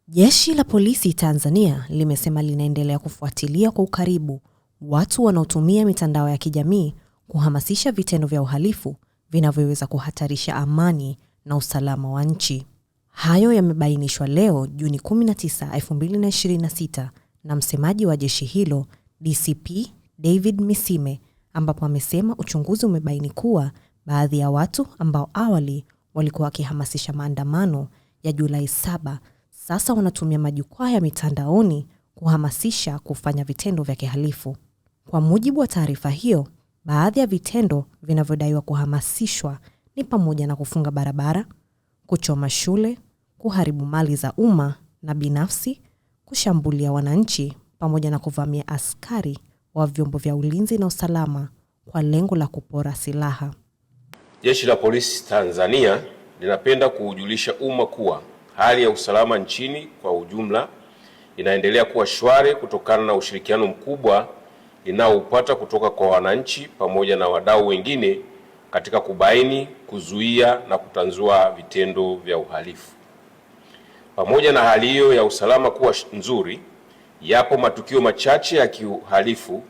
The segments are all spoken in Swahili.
Jeshi la polisi Tanzania limesema linaendelea kufuatilia kwa ukaribu watu wanaotumia mitandao ya kijamii kuhamasisha vitendo vya uhalifu vinavyoweza kuhatarisha amani na usalama wa nchi. Hayo yamebainishwa leo Juni 19, 2026 na msemaji wa jeshi hilo DCP David Misime, ambapo amesema uchunguzi umebaini kuwa baadhi ya watu ambao awali walikuwa wakihamasisha maandamano ya Julai 7 sasa wanatumia majukwaa ya mitandaoni kuhamasisha kufanya vitendo vya kihalifu. Kwa mujibu wa taarifa hiyo, baadhi ya vitendo vinavyodaiwa kuhamasishwa ni pamoja na kufunga barabara, kuchoma shule, kuharibu mali za umma na binafsi, kushambulia wananchi pamoja na kuvamia askari wa vyombo vya ulinzi na usalama kwa lengo la kupora silaha. Jeshi la Polisi Tanzania linapenda kuujulisha umma kuwa hali ya usalama nchini kwa ujumla inaendelea kuwa shwari kutokana na ushirikiano mkubwa inaoupata kutoka kwa wananchi pamoja na wadau wengine katika kubaini, kuzuia na kutanzua vitendo vya uhalifu. Pamoja na hali hiyo ya usalama kuwa nzuri, yapo matukio machache ya kiuhalifu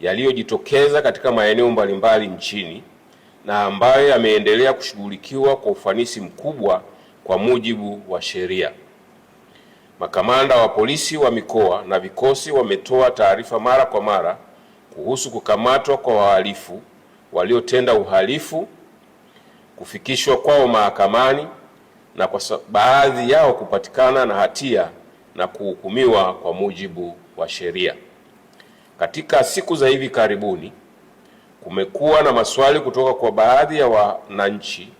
yaliyojitokeza katika maeneo mbalimbali nchini na ambayo yameendelea kushughulikiwa kwa ufanisi mkubwa kwa mujibu wa sheria. Makamanda wa polisi wa mikoa na vikosi wametoa taarifa mara kwa mara kuhusu kukamatwa kwa wahalifu waliotenda uhalifu, kufikishwa kwao mahakamani na kwa baadhi yao kupatikana na hatia na kuhukumiwa kwa mujibu wa sheria. Katika siku za hivi karibuni kumekuwa na maswali kutoka kwa baadhi ya wananchi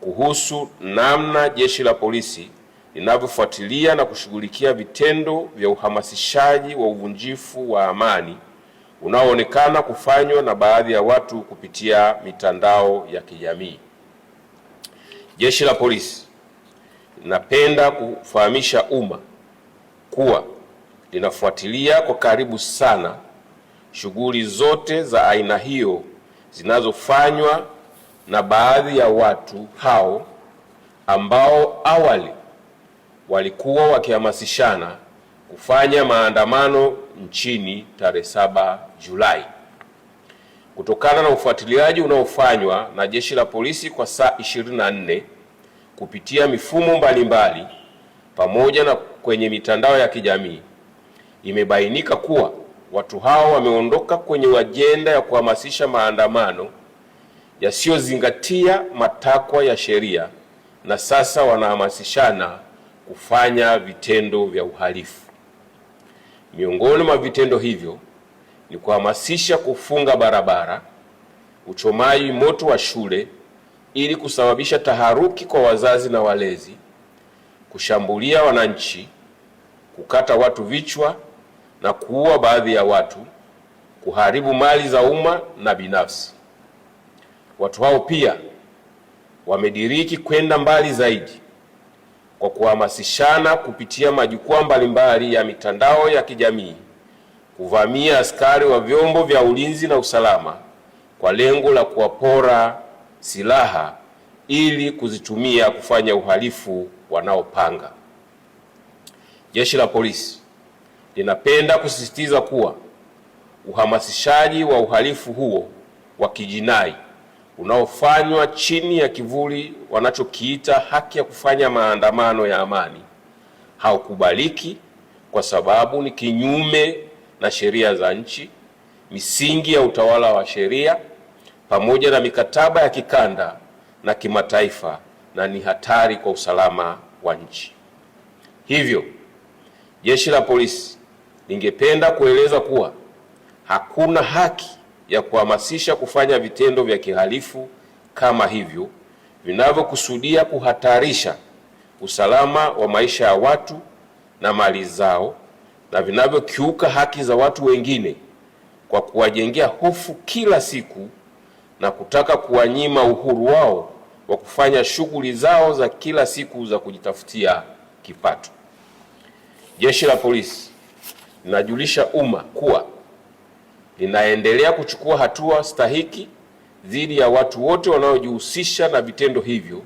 kuhusu namna jeshi la polisi linavyofuatilia na kushughulikia vitendo vya uhamasishaji wa uvunjifu wa amani unaoonekana kufanywa na baadhi ya watu kupitia mitandao ya kijamii. Jeshi la polisi linapenda kufahamisha umma kuwa linafuatilia kwa karibu sana shughuli zote za aina hiyo zinazofanywa na baadhi ya watu hao ambao awali walikuwa wakihamasishana kufanya maandamano nchini tarehe 7 Julai. Kutokana na ufuatiliaji unaofanywa na jeshi la polisi kwa saa 24 kupitia mifumo mbalimbali pamoja na kwenye mitandao ya kijamii, imebainika kuwa watu hao wameondoka kwenye ajenda ya kuhamasisha maandamano yasiyozingatia matakwa ya sheria na sasa wanahamasishana kufanya vitendo vya uhalifu. Miongoni mwa vitendo hivyo ni kuhamasisha kufunga barabara, uchomaji moto wa shule ili kusababisha taharuki kwa wazazi na walezi, kushambulia wananchi, kukata watu vichwa na kuua baadhi ya watu, kuharibu mali za umma na binafsi. Watu hao pia wamediriki kwenda mbali zaidi kwa kuhamasishana kupitia majukwaa mbalimbali ya mitandao ya kijamii kuvamia askari wa vyombo vya ulinzi na usalama kwa lengo la kuwapora silaha ili kuzitumia kufanya uhalifu wanaopanga. Jeshi la polisi linapenda kusisitiza kuwa uhamasishaji wa uhalifu huo wa kijinai unaofanywa chini ya kivuli wanachokiita haki ya kufanya maandamano ya amani haukubaliki kwa sababu ni kinyume na sheria za nchi, misingi ya utawala wa sheria pamoja na mikataba ya kikanda na kimataifa na ni hatari kwa usalama wa nchi. Hivyo, jeshi la polisi lingependa kueleza kuwa hakuna haki ya kuhamasisha kufanya vitendo vya kihalifu kama hivyo vinavyokusudia kuhatarisha usalama wa maisha ya watu na mali zao na vinavyokiuka haki za watu wengine kwa kuwajengea hofu kila siku na kutaka kuwanyima uhuru wao wa kufanya shughuli zao za kila siku za kujitafutia kipato. Jeshi la polisi linajulisha umma kuwa linaendelea kuchukua hatua stahiki dhidi ya watu wote wanaojihusisha na vitendo hivyo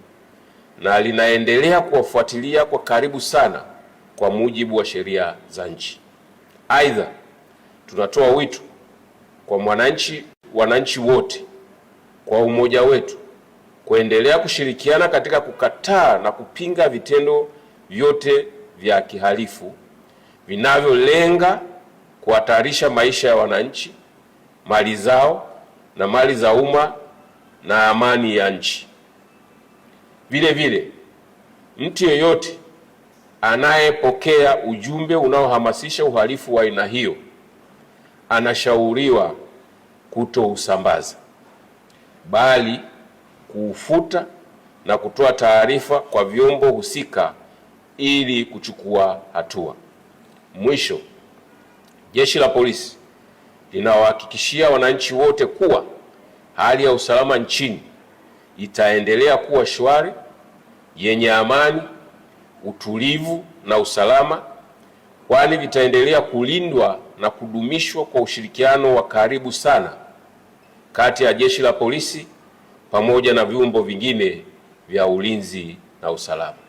na linaendelea kuwafuatilia kwa karibu sana kwa mujibu wa sheria za nchi. Aidha, tunatoa wito kwa wananchi wote kwa umoja wetu kuendelea kushirikiana katika kukataa na kupinga vitendo vyote vya kihalifu vinavyolenga kuhatarisha maisha ya wananchi, mali zao na mali za umma na amani ya nchi. Vile vile, mtu yeyote anayepokea ujumbe unaohamasisha uhalifu wa aina hiyo anashauriwa kutousambaza, bali kuufuta na kutoa taarifa kwa vyombo husika ili kuchukua hatua. Mwisho, Jeshi la Polisi linawahakikishia wananchi wote kuwa hali ya usalama nchini itaendelea kuwa shwari, yenye amani, utulivu na usalama, kwani vitaendelea kulindwa na kudumishwa kwa ushirikiano wa karibu sana kati ya Jeshi la Polisi pamoja na vyombo vingine vya ulinzi na usalama.